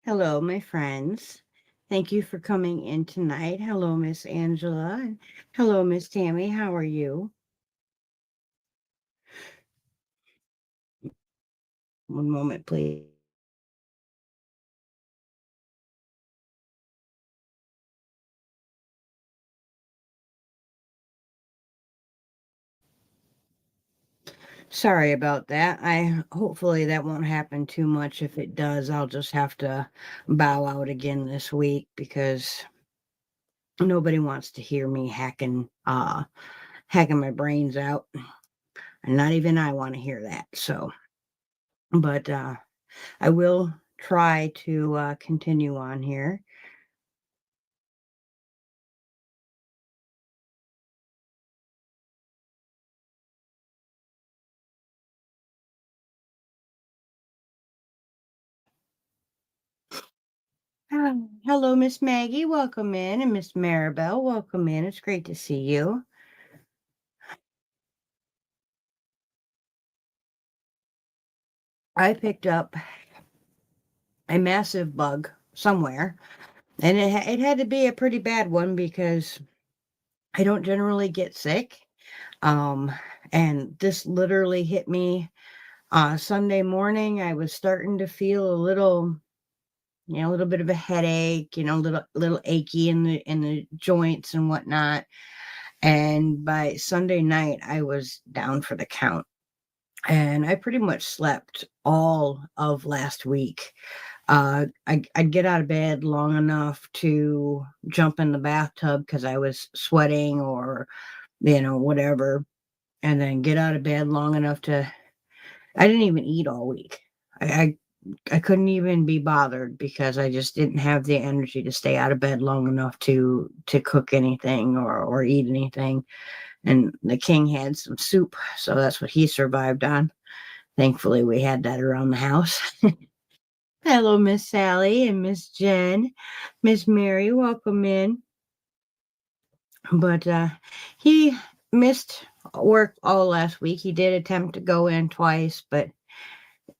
Hello, my friends. Thank you for coming in tonight. Hello, Miss Angela. And hello, Miss Tammy. How are you? One moment, please. Sorry about that. I hopefully that won't happen too much. If it does, I'll just have to bow out again this week because nobody wants to hear me hacking my brains out. And not even I want to hear that. So, but I will try to continue on here. Hello, Miss Maggie. Welcome in. And Miss Maribel, welcome in. It's great to see you. I picked up a massive bug somewhere, and it had to be a pretty bad one because I don't generally get sick. Um, and this literally hit me Sunday morning. I was starting to feel a little bit of a headache, little achy in the joints and whatnot. And by Sunday night, I was down for the count. And I pretty much slept all of last week. I'd get out of bed long enough to jump in the bathtub because I was sweating or, whatever, and then get out of bed long enough to. I didn't even eat all week. I couldn't even be bothered because I just didn't have the energy to stay out of bed long enough to cook anything or eat anything. And the king had some soup, so that's what he survived on. Thankfully, we had that around the house. Hello, Miss Sally and Miss Jen. Miss Mary, welcome in. But he missed work all last week. He did attempt to go in twice, but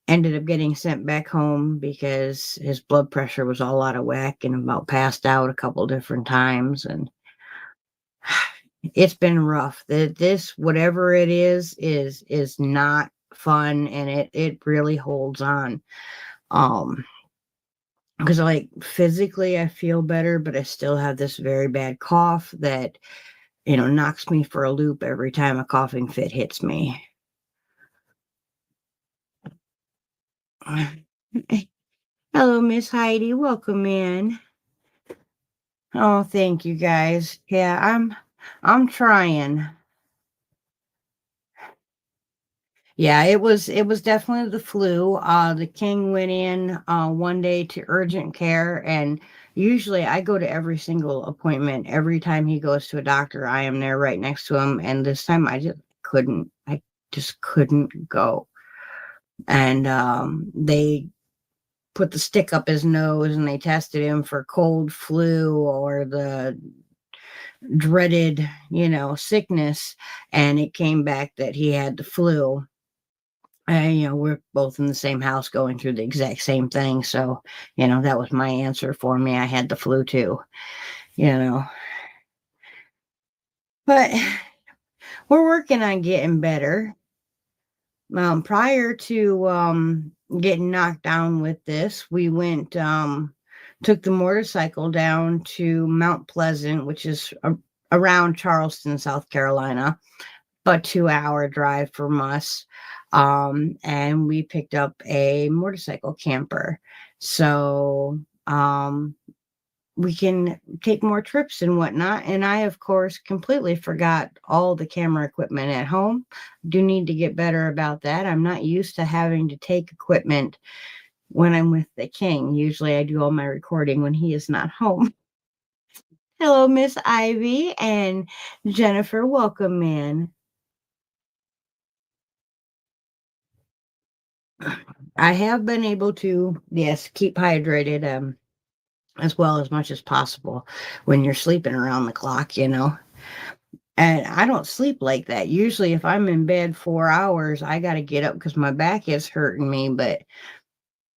ended up getting sent back home because his blood pressure was all out of whack and about passed out a couple different times. And it's been rough. This, whatever it is not fun, and it really holds on. Um, because like physically I feel better, but I still have this very bad cough that knocks me for a loop every time a coughing fit hits me. Hello, Miss Heidi. Welcome in. Oh, thank you guys. Yeah, I'm trying. Yeah, it was definitely the flu. The king went in one day to urgent care, and usually I go to every single appointment. Every time he goes to a doctor, I am there right next to him. And this time I just couldn't go. And they put the stick up his nose and they tested him for cold flu or the dreaded, sickness, and it came back that he had the flu. And, we're both in the same house going through the exact same thing. So, that was my answer for me. I had the flu too, you know. But we're working on getting better. Prior to getting knocked down with this, we went took the motorcycle down to Mount Pleasant, which is around Charleston, South Carolina, but 2-hour drive from us. And we picked up a motorcycle camper. So we can take more trips and whatnot. And I, of course, completely forgot all the camera equipment at home. Do need to get better about that. I'm not used to having to take equipment when I'm with the king. Usually I do all my recording when he is not home. Hello, Miss Ivy and Jennifer. Welcome in. I have been able to, yes, keep hydrated as well as much as possible when you're sleeping around the clock. And I don't sleep like that. Usually, if I'm in bed 4 hours, I got to get up because my back is hurting me. But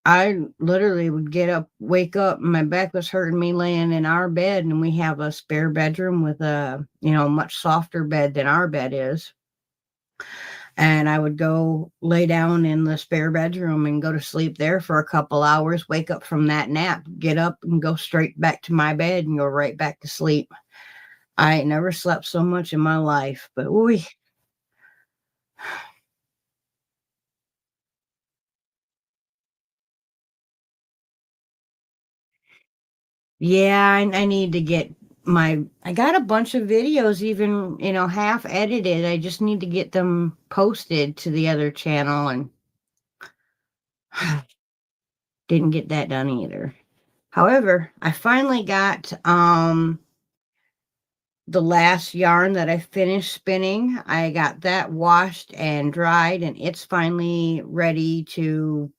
I literally would get up, wake up, and my back was hurting me laying in our bed, and we have a spare bedroom with a, much softer bed than our bed is. And I would go lay down in the spare bedroom and go to sleep there for a couple hours, wake up from that nap, get up and go straight back to my bed and go right back to sleep. I ain't never slept so much in my life, but we, yeah, I need to get I got a bunch of videos even, half edited. I just need to get them posted to the other channel and didn't get that done either. However, I finally got the last yarn that I finished spinning. I got that washed and dried, and it's finally ready to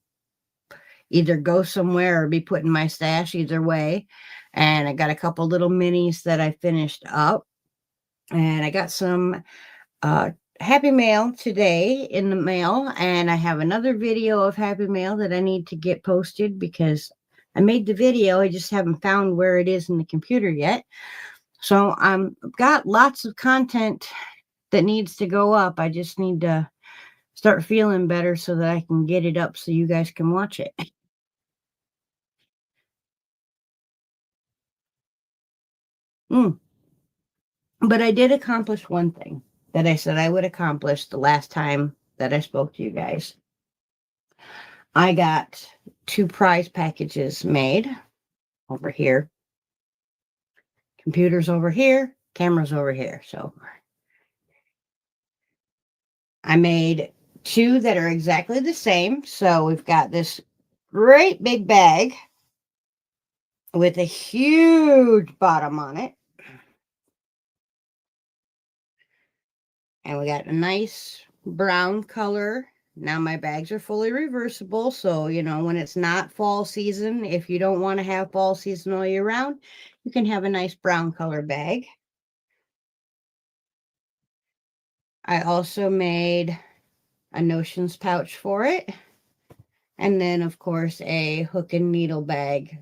either go somewhere or be put in my stash, either way. And I got a couple little minis that I finished up, and I got some uh, Happy Mail today in the mail, and I have another video of Happy Mail that I need to get posted because I made the video. I just haven't found where it is in the computer yet. So got lots of content that needs to go up. I just need to start feeling better so that I can get it up so you guys can watch it. Mm. But I did accomplish one thing that I said I would accomplish the last time that I spoke to you guys. I got 2 prize packages made over here. Computers over here, cameras over here. So I made 2 that are exactly the same. So we've got this great big bag with a huge bottom on it. And we got a nice brown color. Now my bags are fully reversible. So, when it's not fall season, if you don't want to have fall season all year round, you can have a nice brown color bag. I also made a notions pouch for it. And then, of course, a hook and needle bag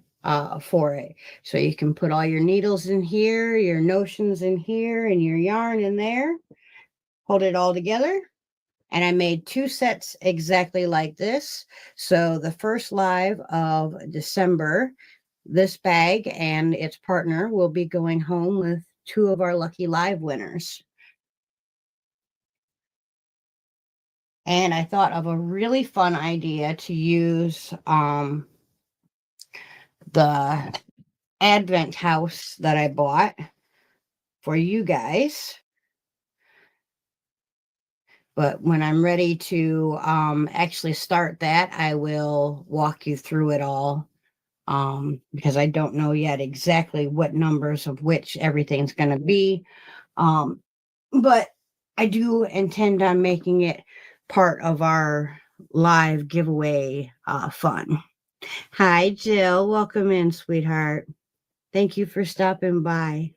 for it. So you can put all your needles in here, your notions in here, and your yarn in there. Hold it all together. And I made 2 sets exactly like this. So the first live of December, this bag and its partner will be going home with 2 of our lucky live winners. And I thought of a really fun idea to use the Advent house that I bought for you guys. But when I'm ready to actually start that, I will walk you through it all because I don't know yet exactly what numbers of which everything's going to be. But I do intend on making it part of our live giveaway fun. Hi, Jill. Welcome in, sweetheart. Thank you for stopping by.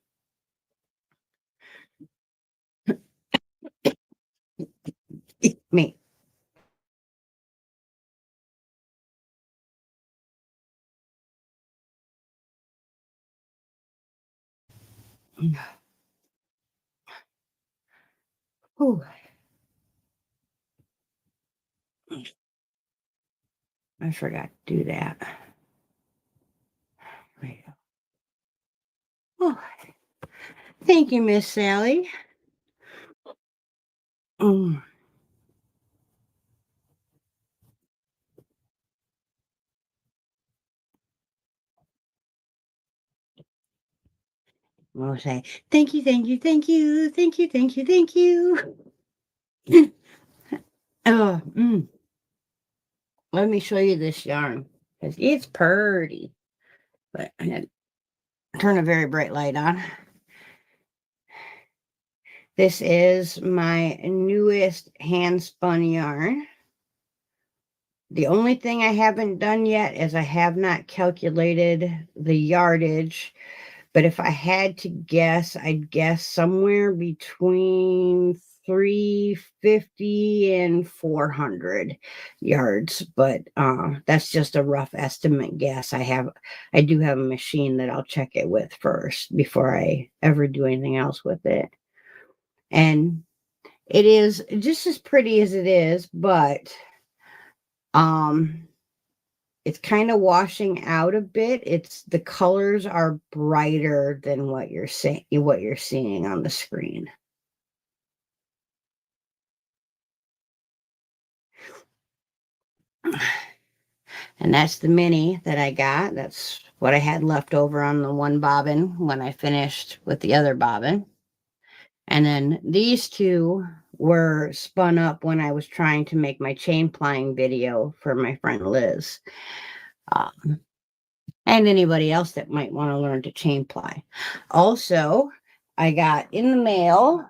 Me. Ooh, I forgot to do that. There you go. Oh, thank you, Miss Sally. Mm, I'll say thank you, thank you, thank you, thank you, thank you, thank you. Oh, let me show you this yarn because it's pretty. But I had to turn a very bright light on. This is my newest hand spun yarn. The only thing I haven't done yet is I have not calculated the yardage, but if I had to guess, I'd guess somewhere between 350 and 400 yards, but that's just a rough estimate guess. I do have a machine that I'll check it with first before I ever do anything else with it. And it is just as pretty as it is, but um it's kind of washing out a bit. It's the colors are brighter than what you're seeing on the screen. And that's the mini that I got. That's what I had left over on the one bobbin when I finished with the other bobbin. And then these two were spun up when I was trying to make my chain plying video for my friend Liz. And anybody else that might want to learn to chain ply. Also, I got in the mail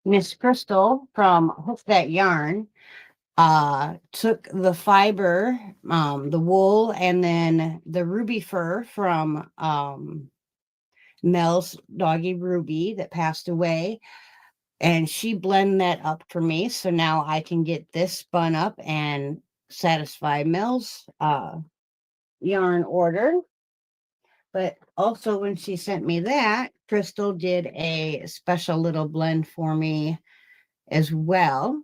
Miss Crystal from Hook That Yarn took the fiber, the wool, and then the ruby fur from Mel's doggy Ruby that passed away, and she blended that up for me. So now I can get this spun up and satisfy Mel's yarn order. But also, when she sent me that, Crystal did a special little blend for me as well.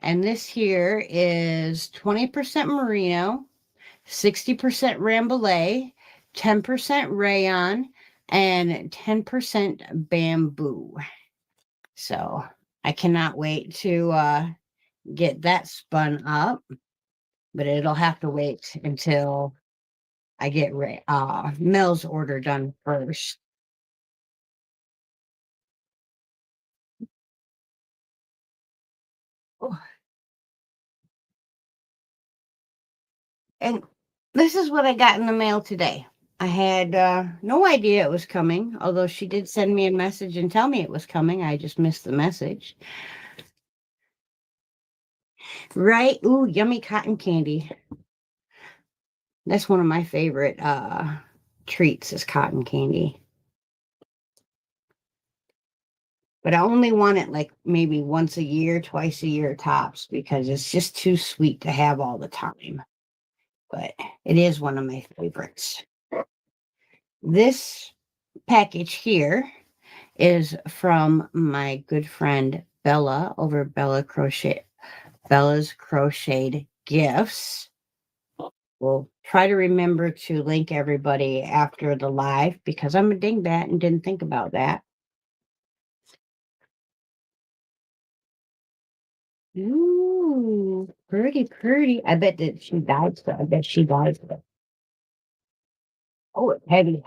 And this here is 20% merino, 60% rambouillet, 10% rayon, and 10% bamboo. So I cannot wait to get that spun up, but it'll have to wait until I get Mel's order done first. Oh, and this is what I got in the mail today. I had no idea it was coming, although she did send me a message and tell me it was coming. I just missed the message. Right? Ooh, yummy cotton candy. That's one of my favorite treats is cotton candy. But I only want it like maybe once a year, twice a year tops, because it's just too sweet to have all the time. But it is one of my favorites. This package here is from my good friend Bella over Bella's Crocheted Gifts. We'll try to remember to link everybody after the live because I'm a dingbat and didn't think about that. Ooh, pretty, pretty. I bet that she died. So I bet she died. Oh, it's heavy.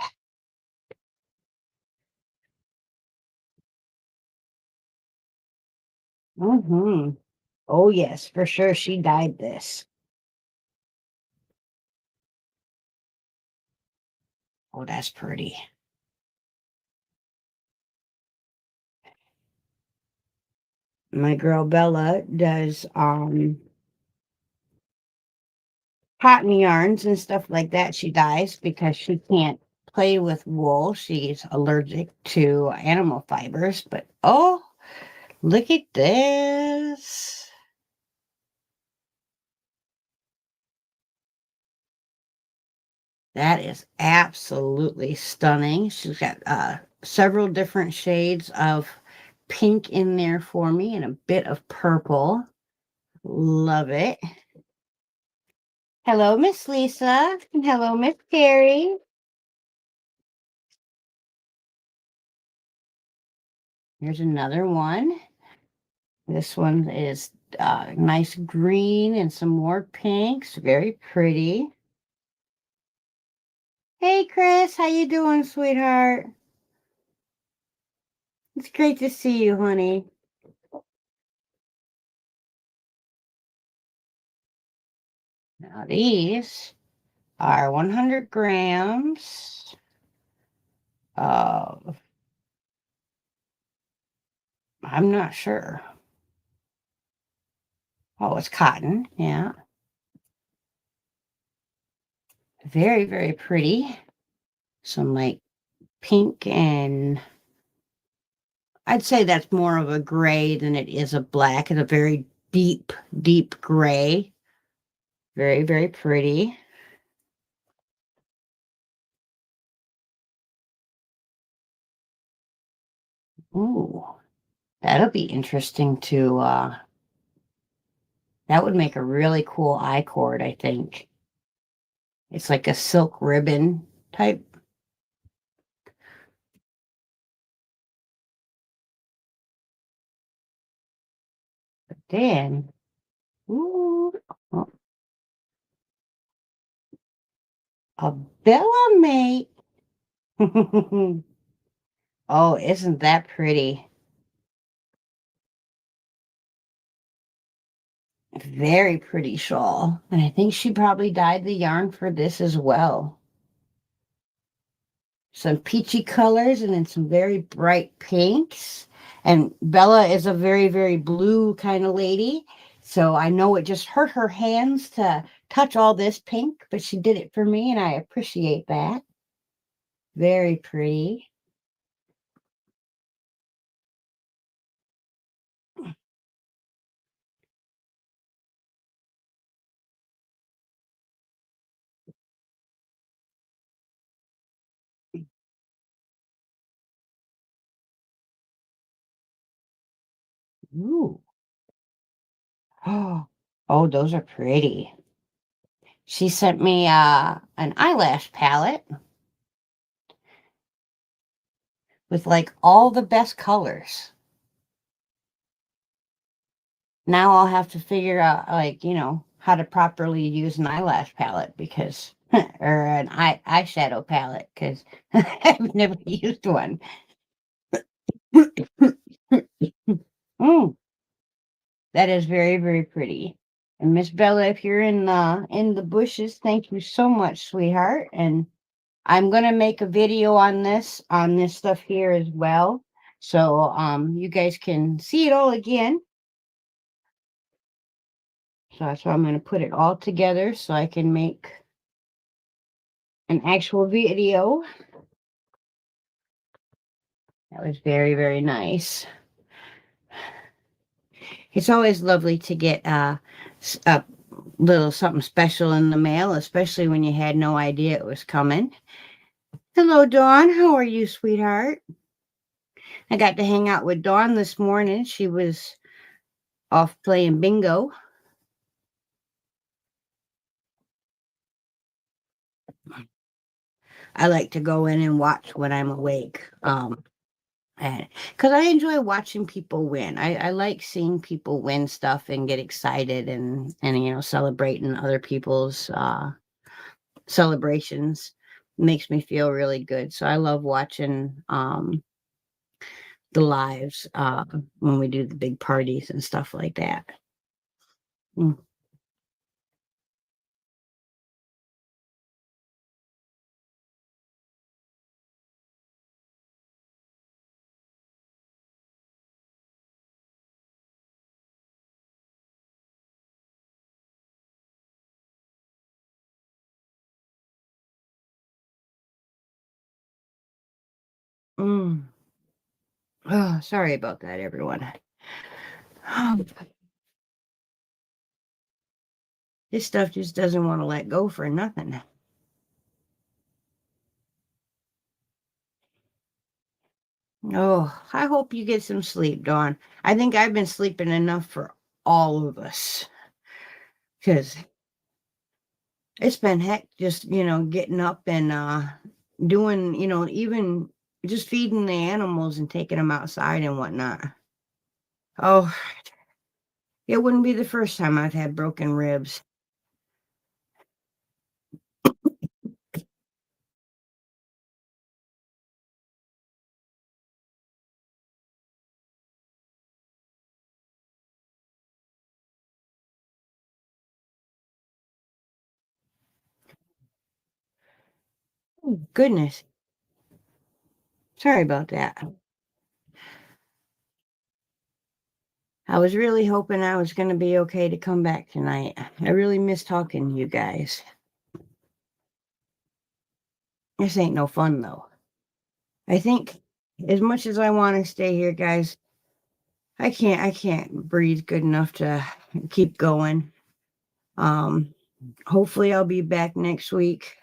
Mm-hmm. Oh, yes, for sure. She died this. Oh, that's pretty. My girl Bella does cotton yarns and stuff like that. She dyes because she can't play with wool. She's allergic to animal fibers. But oh, look at this. That is absolutely stunning. She's got several different shades of pink in there for me and a bit of purple. Love it. Hello, Miss Lisa. And hello, Miss Carrie. Here's another one. This one is nice green and some more pinks. Very pretty. Hey, Chris. How you doing, sweetheart? It's great to see you, honey. Now, these are 100 grams of, I'm not sure. Oh, it's cotton. Yeah. Very, very pretty. Some like pink and I'd say that's more of a gray than it is a black. It's a very deep, deep gray. Very, very pretty. Ooh, that'll be interesting to that would make a really cool eye cord, I think. It's like a silk ribbon type. Then, ooh, oh, a Bella mate. Oh, isn't that pretty? Very pretty shawl. And I think she probably dyed the yarn for this as well. Some peachy colors and then some very bright pinks. And Bella is a very, very blue kind of lady. So I know it just hurt her hands to touch all this pink, but she did it for me and I appreciate that. Very pretty. Ooh. Oh, oh, those are pretty. She sent me an eyelash palette with like all the best colors. Now I'll have to figure out like, how to properly use an eyelash palette because or an eyeshadow palette because I've never used one. Mm, that is very, very pretty. And Miss Bella, if you're in the bushes, thank you so much, sweetheart. And I'm gonna make a video on this stuff here as well. So you guys can see it all again. So that's why I'm gonna put it all together so I can make an actual video. That was very, very nice. It's always lovely to get a little something special in the mail, especially when you had no idea it was coming. Hello, Dawn. How are you, sweetheart? I got to hang out with Dawn this morning. She was off playing bingo. I like to go in and watch when I'm awake. And because I enjoy watching people win. I like seeing people win stuff and get excited and celebrating other people's celebrations. Makes me feel really good. So I love watching the lives when we do the big parties and stuff like that. Mm. Mm. Oh, sorry about that, everyone. This stuff just doesn't want to let go for nothing. Oh, I hope you get some sleep, Dawn. I think I've been sleeping enough for all of us because it's been heck just, getting up and doing, even just feeding the animals and taking them outside and whatnot. Oh, it wouldn't be the first time I've had broken ribs. Oh, goodness. Sorry about that. I was really hoping I was going to be okay to come back tonight. I really miss talking to you guys. This ain't no fun though. I think as much as I want to stay here, guys, I can't breathe good enough to keep going. Um, hopefully I'll be back next week.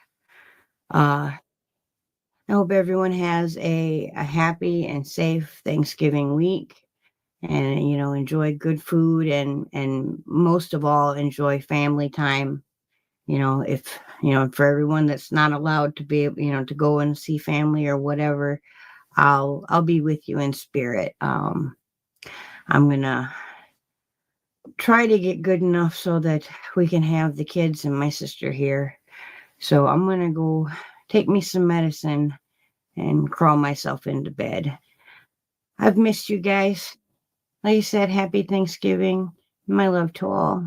I hope everyone has a happy and safe Thanksgiving week, and enjoy good food, and most of all enjoy family time. If for everyone that's not allowed to be to go and see family or whatever, I'll be with you in spirit. I'm gonna try to get good enough so that we can have the kids and my sister here. So I'm gonna go take me some medicine and crawl myself into bed. I've missed you guys. Like you said, happy Thanksgiving. My love to all.